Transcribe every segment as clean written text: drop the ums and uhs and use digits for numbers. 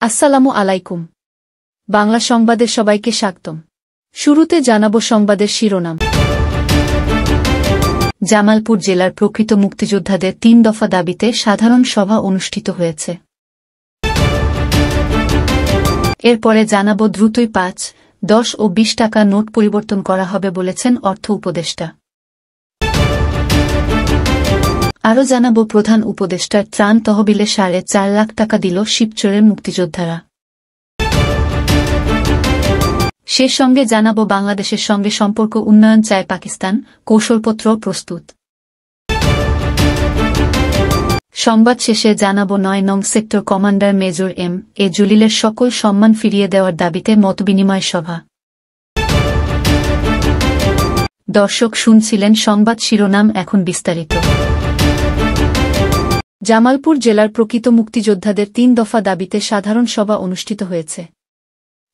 আসসালামু আলাইকুম। বাংলা সংবাদে সবাইকে স্বাগতম। শুরুতে জানাবো সংবাদের শিরোনাম। জামালপুর জেলার প্রকৃত মুক্তিযোদ্ধাদের ৩ দফা দাবিতে সাধারণ সভা অনুষ্ঠিত হয়েছে। এরপরে জানাবো দ্রুতই ৫, ১০ ও ২০ টাকা নোট পরিবর্তন করা হবে বলেছেন অর্থ উপদেষ্টা। আরও জানাবো প্রধান উপদেষ্টার ত্রাণ তহবিলে ৪.৫ লাখ টাকা দিল শিবচরের মুক্তিযোদ্ধারা। সে সঙ্গে জানাবো বাংলাদেশের সঙ্গে সম্পর্ক উন্নয়ন চায় পাকিস্তান, কৌশলপত্র প্রস্তুত। সংবাদ শেষে জানাবো ৯ নং sector commander major M A জলিলের সকল সম্মান ফিরিয়ে দেওয়ার দাবিতে মতবিনিময় সভা। দর্শক শুনছিলেন সংবাদ শিরোনাম, এখন বিস্তারিত। জামালপুর জেলার প্রকৃত মুক্তিযোদ্ধাদের ৩ দফা দাবিতে সাধারণ সভা অনুষ্ঠিত হয়েছে।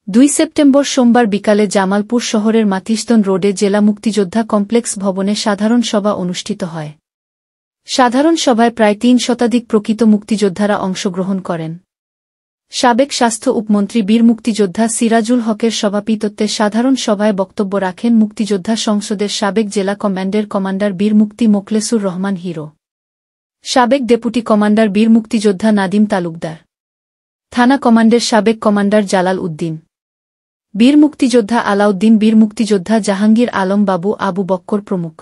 ২ সেপ্টেম্বর সোমবার বিকালে জামালপুর শহরের মাতিসদন রোডে জেলা মুক্তিযোদ্ধা কমপ্লেক্স ভবনে সাধারণ সভা অনুষ্ঠিত হয়। সাধারণ সভায় প্রায় ৩ শতাধিক প্রকৃত মুক্তিযোদ্ধারা অংশগ্রহণ করেন। সাবেক স্বাস্থ্য উপমন্ত্রী বীর মুক্তিযোদ্ধা সিরাজুল হকের সভাপতিত্বে সাধারণ সভায় বক্তব্য রাখেন মুক্তিযোদ্ধা সংসদের সাবেক জেলা কমান্ডের কমান্ডার বীর মুক্তি মোখলেসুর রহমান হিরো, সাবেক ডেপুটি কমান্ডার বীর মুক্তিযোদ্ধা নাদিম তালুকদার, থানা কমান্ডের সাবেক কমান্ডার জালাল উদ্দিন, বীর মুক্তিযোদ্ধা আলাউদ্দিন, বীর মুক্তিযোদ্ধা জাহাঙ্গীর আলম বাবু, আবু বক্কর প্রমুখ।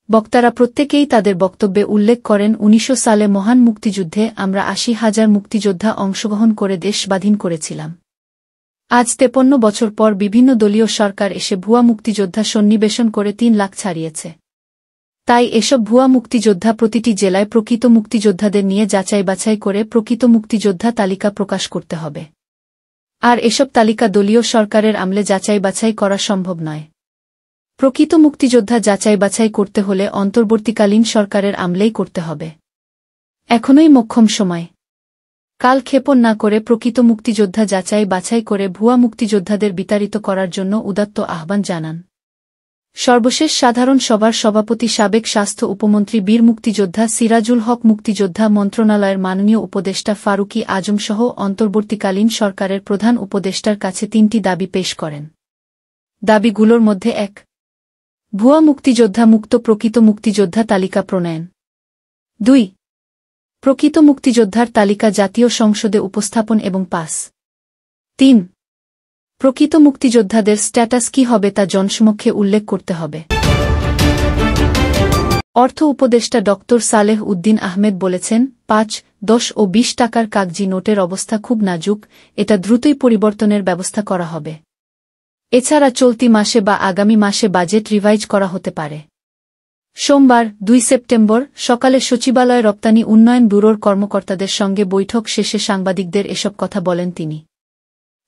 বক্তারা প্রত্যেকেই তাদের বক্তব্যে উল্লেখ করেন ১৯০০ সালে মহান মুক্তিযুদ্ধে আমরা ৮০,০০০ মুক্তিযোদ্ধা অংশগ্রহণ করে দেশ স্বাধীন করেছিলাম। আজ ৫৩ বছর পর বিভিন্ন দলীয় সরকার এসে ভুয়া মুক্তিযোদ্ধা সন্নিবেশন করে ৩ লাখ ছাড়িয়েছে। তাই এসব ভুয়া মুক্তিযোদ্ধা প্রতিটি জেলায় প্রকৃত মুক্তিযোদ্ধাদের নিয়ে যাচাই বাছাই করে প্রকৃত মুক্তিযোদ্ধা তালিকা প্রকাশ করতে হবে। আর এসব তালিকা দলীয় সরকারের আমলে যাচাই বাছাই করা সম্ভব নয়। প্রকৃত মুক্তিযোদ্ধা যাচাই বাছাই করতে হলে অন্তর্বর্তীকালীন সরকারের আমলেই করতে হবে। এখনই মোক্ষম সময়। কাল ক্ষেপণ না করে প্রকৃত মুক্তিযোদ্ধা যাচাই বাছাই করে ভুয়া মুক্তিযোদ্ধাদের বিতাড়িত করার জন্য উদাত্ত আহ্বান জানান। সর্বশেষ সাধারণ সভার সভাপতি সাবেক স্বাস্থ্য উপমন্ত্রী বীর মুক্তিযোদ্ধা সিরাজুল হক মুক্তিযোদ্ধা মন্ত্রণালয়ের মাননীয় উপদেষ্টা ফারুকী আজমসহ অন্তর্বর্তীকালীন সরকারের প্রধান উপদেষ্টার কাছে ৩টি দাবি পেশ করেন। দাবিগুলোর মধ্যে ১. ভুয়া মুক্তিযোদ্ধা মুক্ত প্রকৃত মুক্তিযোদ্ধা তালিকা প্রণয়ন। ২. প্রকৃত মুক্তিযোদ্ধার তালিকা জাতীয় সংসদে উপস্থাপন এবং পাস। ৩. প্রকৃত মুক্তিযোদ্ধাদের স্ট্যাটাস কি হবে তা জনসমক্ষে উল্লেখ করতে হবে। অর্থ উপদেষ্টা ড. সালেহ উদ্দিন আহমেদ বলেছেন, ৫, ১০ ও ২০ টাকার কাগজি নোটের অবস্থা খুব নাজুক, এটা দ্রুতই পরিবর্তনের ব্যবস্থা করা হবে। এছাড়া চলতি মাসে বা আগামী মাসে বাজেট রিভাইজ করা হতে পারে। সোমবার ২ সেপ্টেম্বর সকালে সচিবালয় রপ্তানি উন্নয়ন ব্যুরোর কর্মকর্তাদের সঙ্গে বৈঠক শেষে সাংবাদিকদের এসব কথা বলেন তিনি।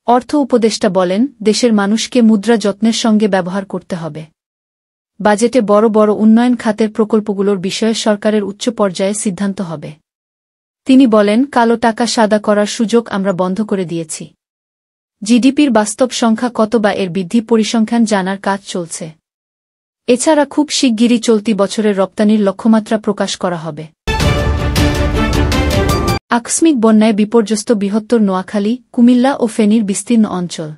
অর্থ উপদেষ্টা বলেন, দেশের মানুষকে মুদ্রা যত্নের সঙ্গে ব্যবহার করতে হবে। বাজেটে বড় বড় উন্নয়ন খাতের প্রকল্পগুলোর বিষয়ে সরকারের উচ্চ পর্যায়ে সিদ্ধান্ত হবে। তিনি বলেন, কালো টাকা সাদা করার সুযোগ আমরা বন্ধ করে দিয়েছি। জিডিপির বাস্তব সংখ্যা কত বা এর বৃদ্ধি পরিসংখ্যান জানার কাজ চলছে। এছাড়া খুব শিগগিরই চলতি বছরের রপ্তানির লক্ষ্যমাত্রা প্রকাশ করা হবে। আকস্মিক বন্যায় বিপর্যস্ত বৃহত্তর নোয়াখালী, কুমিল্লা ও ফেনীর বিস্তীর্ণ অঞ্চল।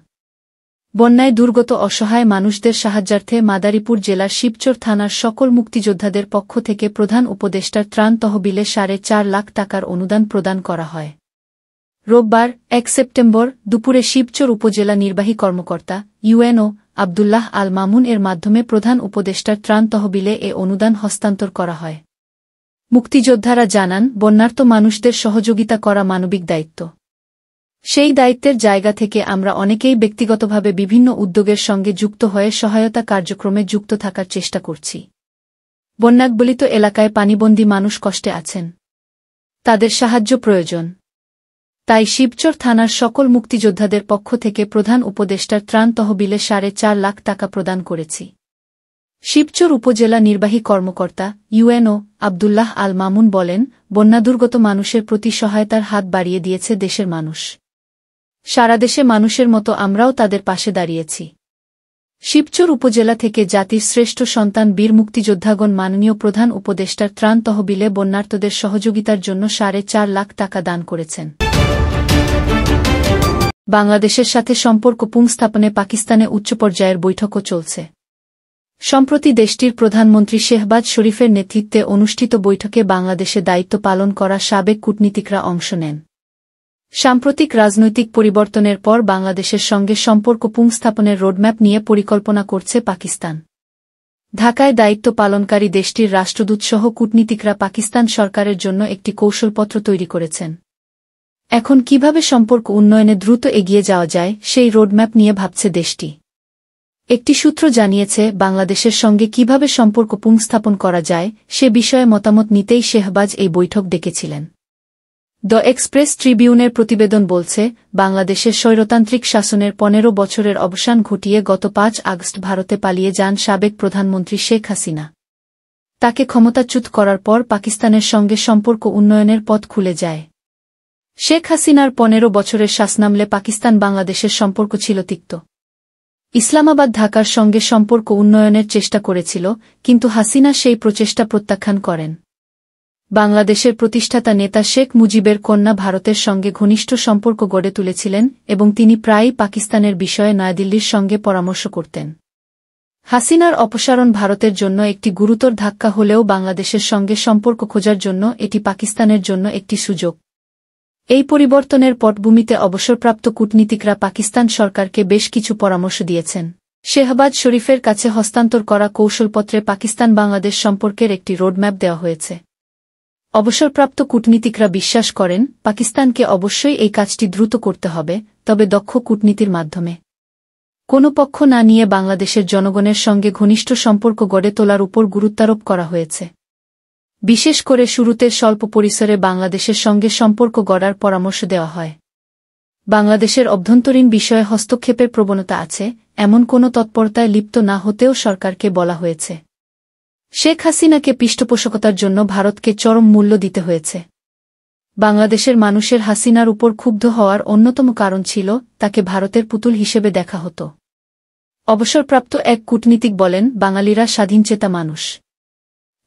বন্যায় দুর্গত অসহায় মানুষদের সাহায্যার্থে মাদারীপুর জেলার শিবচর থানার সকল মুক্তিযোদ্ধাদের পক্ষ থেকে প্রধান উপদেষ্টার ত্রাণ তহবিলে ৪.৫ লাখ টাকার অনুদান প্রদান করা হয়। রোববার ১ সেপ্টেম্বর দুপুরে শিবচর উপজেলা নির্বাহী কর্মকর্তা ইউএনও আবদুল্লাহ আল মামুন এর মাধ্যমে প্রধান উপদেষ্টার ত্রাণ তহবিলে এ অনুদান হস্তান্তর করা হয়। মুক্তিযোদ্ধারা জানান, বন্যার্ত মানুষদের সহযোগিতা করা মানবিক দায়িত্ব। সেই দায়িত্বের জায়গা থেকে আমরা অনেকেই ব্যক্তিগতভাবে বিভিন্ন উদ্যোগের সঙ্গে যুক্ত হয়ে সহায়তা কার্যক্রমে যুক্ত থাকার চেষ্টা করছি। বন্যাকবলিত এলাকায় পানিবন্দী মানুষ কষ্টে আছেন, তাদের সাহায্য প্রয়োজন। তাই শিবচর থানার সকল মুক্তিযোদ্ধাদের পক্ষ থেকে প্রধান উপদেষ্টার ত্রাণ তহবিলে ৪.৫ লাখ টাকা প্রদান করেছি। শিবচর উপজেলা নির্বাহী কর্মকর্তা ইউএনও আবদুল্লাহ আল মামুন বলেন, বন্যাদুর্গত মানুষের প্রতি সহায়তার হাত বাড়িয়ে দিয়েছে দেশের মানুষ। সারা দেশে মানুষের মতো আমরাও তাদের পাশে দাঁড়িয়েছি। শিবচর উপজেলা থেকে জাতির শ্রেষ্ঠ সন্তান বীর মুক্তিযোদ্ধাগণ মাননীয় প্রধান উপদেষ্টার ত্রাণ তহবিলে বন্যার্তদের সহযোগিতার জন্য ৪.৫ লাখ টাকা দান করেছেন। বাংলাদেশের সাথে সম্পর্ক পুনঃস্থাপনে পাকিস্তানে উচ্চ পর্যায়ের বৈঠকও চলছে। সম্প্রতি দেশটির প্রধানমন্ত্রী শেহবাজ শরীফের নেতৃত্বে অনুষ্ঠিত বৈঠকে বাংলাদেশে দায়িত্ব পালন করা সাবেক কূটনীতিকরা অংশ নেন। সাম্প্রতিক রাজনৈতিক পরিবর্তনের পর বাংলাদেশের সঙ্গে সম্পর্ক পুনঃস্থাপনের রোডম্যাপ নিয়ে পরিকল্পনা করছে পাকিস্তান। ঢাকায় দায়িত্ব পালনকারী দেশটির রাষ্ট্রদূতসহ কূটনীতিকরা পাকিস্তান সরকারের জন্য একটি কৌশলপত্র তৈরি করেছেন। এখন কিভাবে সম্পর্ক উন্নয়নে দ্রুত এগিয়ে যাওয়া যায় সেই রোডম্যাপ নিয়ে ভাবছে দেশটি। একটি সূত্র জানিয়েছে, বাংলাদেশের সঙ্গে কিভাবে সম্পর্ক পুনঃস্থাপন করা যায় সে বিষয়ে মতামত নিতেই শেহবাজ এই বৈঠক ডেকেছিলেন। দ্য এক্সপ্রেস ট্রিবিউনের প্রতিবেদন বলছে, বাংলাদেশের স্বৈরতান্ত্রিক শাসনের ১৫ বছরের অবসান ঘটিয়ে গত ৫ আগস্ট ভারতে পালিয়ে যান সাবেক প্রধানমন্ত্রী শেখ হাসিনা। তাকে ক্ষমতাচ্যুত করার পর পাকিস্তানের সঙ্গে সম্পর্ক উন্নয়নের পথ খুলে যায়। শেখ হাসিনার ১৫ বছরের শাসনামলে পাকিস্তান বাংলাদেশের সম্পর্ক ছিল তিক্ত। ইসলামাবাদ ঢাকার সঙ্গে সম্পর্ক উন্নয়নের চেষ্টা করেছিল, কিন্তু হাসিনা সেই প্রচেষ্টা প্রত্যাখ্যান করেন। বাংলাদেশের প্রতিষ্ঠাতা নেতা শেখ মুজিবের কন্যা ভারতের সঙ্গে ঘনিষ্ঠ সম্পর্ক গড়ে তুলেছিলেন এবং তিনি প্রায়ই পাকিস্তানের বিষয়ে নয়াদিল্লির সঙ্গে পরামর্শ করতেন। হাসিনার অপসারণ ভারতের জন্য একটি গুরুতর ধাক্কা হলেও বাংলাদেশের সঙ্গে সম্পর্ক খোঁজার জন্য এটি পাকিস্তানের জন্য একটি সুযোগ। এই পরিবর্তনের পটভূমিতে অবসরপ্রাপ্ত কূটনীতিকরা পাকিস্তান সরকারকে বেশ কিছু পরামর্শ দিয়েছেন। শেহবাজ শরীফের কাছে হস্তান্তর করা কৌশলপত্রে পাকিস্তান বাংলাদেশ সম্পর্কের একটি রোডম্যাপ দেওয়া হয়েছে। অবসরপ্রাপ্ত কূটনীতিকরা বিশ্বাস করেন, পাকিস্তানকে অবশ্যই এই কাজটি দ্রুত করতে হবে, তবে দক্ষ কূটনীতির মাধ্যমে। কোনো পক্ষ না নিয়ে বাংলাদেশের জনগণের সঙ্গে ঘনিষ্ঠ সম্পর্ক গড়ে তোলার উপর গুরুত্বারোপ করা হয়েছে। বিশেষ করে শুরুতে স্বল্প পরিসরে বাংলাদেশের সঙ্গে সম্পর্ক গড়ার পরামর্শ দেওয়া হয়। বাংলাদেশের অভ্যন্তরীণ বিষয়ে হস্তক্ষেপের প্রবণতা আছে, এমন কোনো তৎপরতায় লিপ্ত না হতেও সরকারকে বলা হয়েছে। শেখ হাসিনাকে পৃষ্ঠপোষকতার জন্য ভারতকে চরম মূল্য দিতে হয়েছে। বাংলাদেশের মানুষের হাসিনার উপর ক্ষুব্ধ হওয়ার অন্যতম কারণ ছিল, তাকে ভারতের পুতুল হিসেবে দেখা হতো। অবসরপ্রাপ্ত এক কূটনীতিক বলেন, বাঙালিরা স্বাধীনচেতা মানুষ।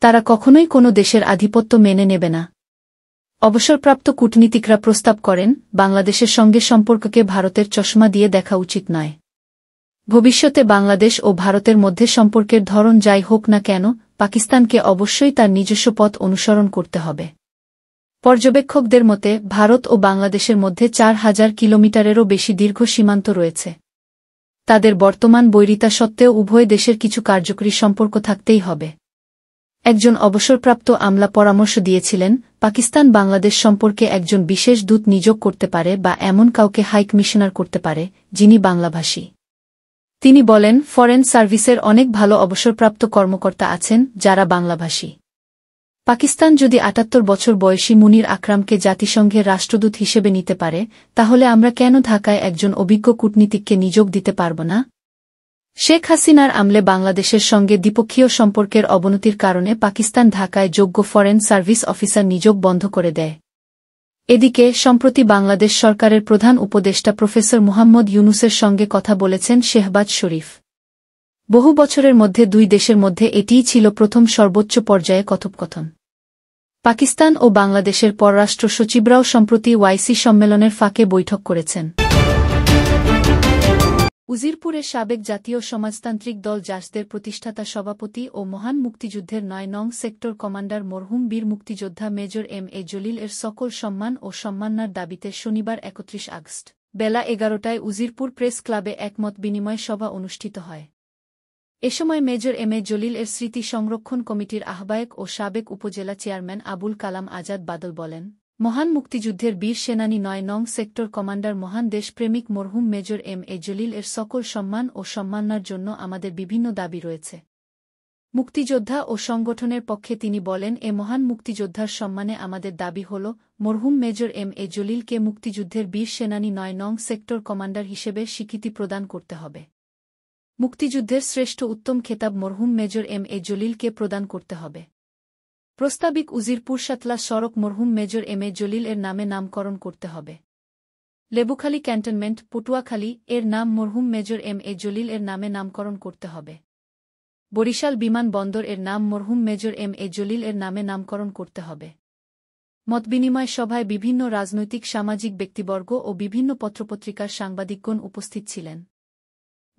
তারা কখনোই কোনো দেশের আধিপত্য মেনে নেবে না। অবসরপ্রাপ্ত কূটনীতিকরা প্রস্তাব করেন, বাংলাদেশের সঙ্গে সম্পর্ককে ভারতের চশমা দিয়ে দেখা উচিত নয়। ভবিষ্যতে বাংলাদেশ ও ভারতের মধ্যে সম্পর্কের ধরন যাই হোক না কেন, পাকিস্তানকে অবশ্যই তার নিজস্ব পথ অনুসরণ করতে হবে। পর্যবেক্ষকদের মতে, ভারত ও বাংলাদেশের মধ্যে ৪,০০০ কিলোমিটারেরও বেশি দীর্ঘ সীমান্ত রয়েছে। তাদের বর্তমান বৈরিতা সত্ত্বেও উভয় দেশের কিছু কার্যকরী সম্পর্ক থাকতেই হবে। একজন অবসরপ্রাপ্ত আমলা পরামর্শ দিয়েছিলেন, পাকিস্তান বাংলাদেশ সম্পর্কে একজন বিশেষ দূত নিয়োগ করতে পারে বা এমন কাউকে হাই কমিশনার করতে পারে, যিনি বাংলাভাষী। তিনি বলেন, ফরেন সার্ভিসের অনেক ভালো অবসরপ্রাপ্ত কর্মকর্তা আছেন, যারা বাংলাভাষী। পাকিস্তান যদি ৭৮ বছর বয়সী মুনির আকরামকে জাতিসংঘের রাষ্ট্রদূত হিসেবে নিতে পারে, তাহলে আমরা কেন ঢাকায় একজন অভিজ্ঞ কূটনীতিককে নিয়োগ দিতে পারব না? শেখ হাসিনার আমলে বাংলাদেশের সঙ্গে দ্বিপক্ষীয় সম্পর্কের অবনতির কারণে পাকিস্তান ঢাকায় যোগ্য ফরেন সার্ভিস অফিসার নিয়োগ বন্ধ করে দেয়। এদিকে সম্প্রতি বাংলাদেশ সরকারের প্রধান উপদেষ্টা প্রফেসর মুহাম্মদ ইউনূসের সঙ্গে কথা বলেছেন শেহবাজ শরীফ। বহু বছরের মধ্যে দুই দেশের মধ্যে এটিই ছিল প্রথম সর্বোচ্চ পর্যায়ে কথোপকথন। পাকিস্তান ও বাংলাদেশের পররাষ্ট্র সচিবরাও সম্প্রতি ওয়াইসি সম্মেলনের ফাঁকে বৈঠক করেছেন। উজিরপুরের সাবেক জাতীয় সমাজতান্ত্রিক দল জাসদের প্রতিষ্ঠাতা সভাপতি ও মহান মুক্তিযুদ্ধের ৯ নং সেক্টর কমান্ডার মরহুম বীর মুক্তিযোদ্ধা মেজর এম এ জলিল এর সকল সম্মান ও সম্মাননার দাবিতে শনিবার ৩১ আগস্ট বেলা ১১টায় উজিরপুর প্রেস ক্লাবে একমত বিনিময় সভা অনুষ্ঠিত হয়। এ সময় মেজর এম এ জলিল এর স্মৃতি সংরক্ষণ কমিটির আহ্বায়ক ও সাবেক উপজেলা চেয়ারম্যান আবুল কালাম আজাদ বাদল বলেন, মহান মুক্তিযুদ্ধের বীর সেনানী ৯ নং সেক্টর কমান্ডার মহান দেশপ্রেমিক মরহুম মেজর এম এ জলিল এর সকল সম্মান ও সম্মাননার জন্য আমাদের বিভিন্ন দাবি রয়েছে। মুক্তিযোদ্ধা ও সংগঠনের পক্ষে তিনি বলেন, এ মহান মুক্তিযোদ্ধার সম্মানে আমাদের দাবি হল, মরহুম মেজর এম এ জলিলকে মুক্তিযুদ্ধের বীর সেনানী ৯ নং সেক্টর কমান্ডার হিসেবে স্বীকৃতি প্রদান করতে হবে। মুক্তিযুদ্ধের শ্রেষ্ঠ উত্তম খেতাব মরহুম মেজর এম এ জলিলকে প্রদান করতে হবে। প্রস্তাবিক উজিরপুর সাতলা সড়ক মরহুম মেজর এম এ জলিল এর নামে নামকরণ করতে হবে। লেবুখালী ক্যান্টনমেন্ট পটুয়াখালী এর নাম মরহুম মেজর এম এ জলিল এর নামে নামকরণ করতে হবে। বরিশাল বিমান বন্দর এর নাম মরহুম মেজর এম এ জলিল এর নামে নামকরণ করতে হবে। মতবিনিময় সভায় বিভিন্ন রাজনৈতিক সামাজিক ব্যক্তিবর্গ ও বিভিন্ন পত্রপত্রিকার সাংবাদিকগণ উপস্থিত ছিলেন।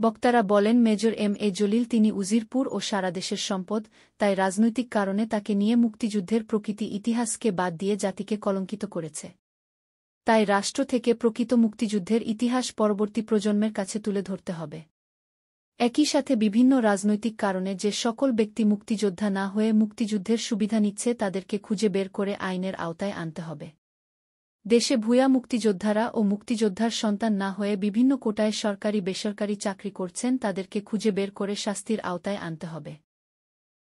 বক্তারা বলেন, মেজর এম এ জলিল তিনি উজিরপুর ও সারা দেশের সম্পদ, তাই রাজনৈতিক কারণে তাকে নিয়ে মুক্তিযুদ্ধের প্রকৃতি ইতিহাসকে বাদ দিয়ে জাতিকে কলঙ্কিত করেছে। তাই রাষ্ট্র থেকে প্রকৃত মুক্তিযুদ্ধের ইতিহাস পরবর্তী প্রজন্মের কাছে তুলে ধরতে হবে। একই সাথে বিভিন্ন রাজনৈতিক কারণে যে সকল ব্যক্তি মুক্তিযোদ্ধা না হয়ে মুক্তিযুদ্ধের সুবিধা নিচ্ছে তাদেরকে খুঁজে বের করে আইনের আওতায় আনতে হবে। দেশে ভূয়া মুক্তিযোদ্ধারা ও মুক্তিযোদ্ধার সন্তান না হয়ে বিভিন্ন কোটায় সরকারি বেসরকারি চাকরি করছেন তাদেরকে খুঁজে বের করে শাস্তির আওতায় আনতে হবে।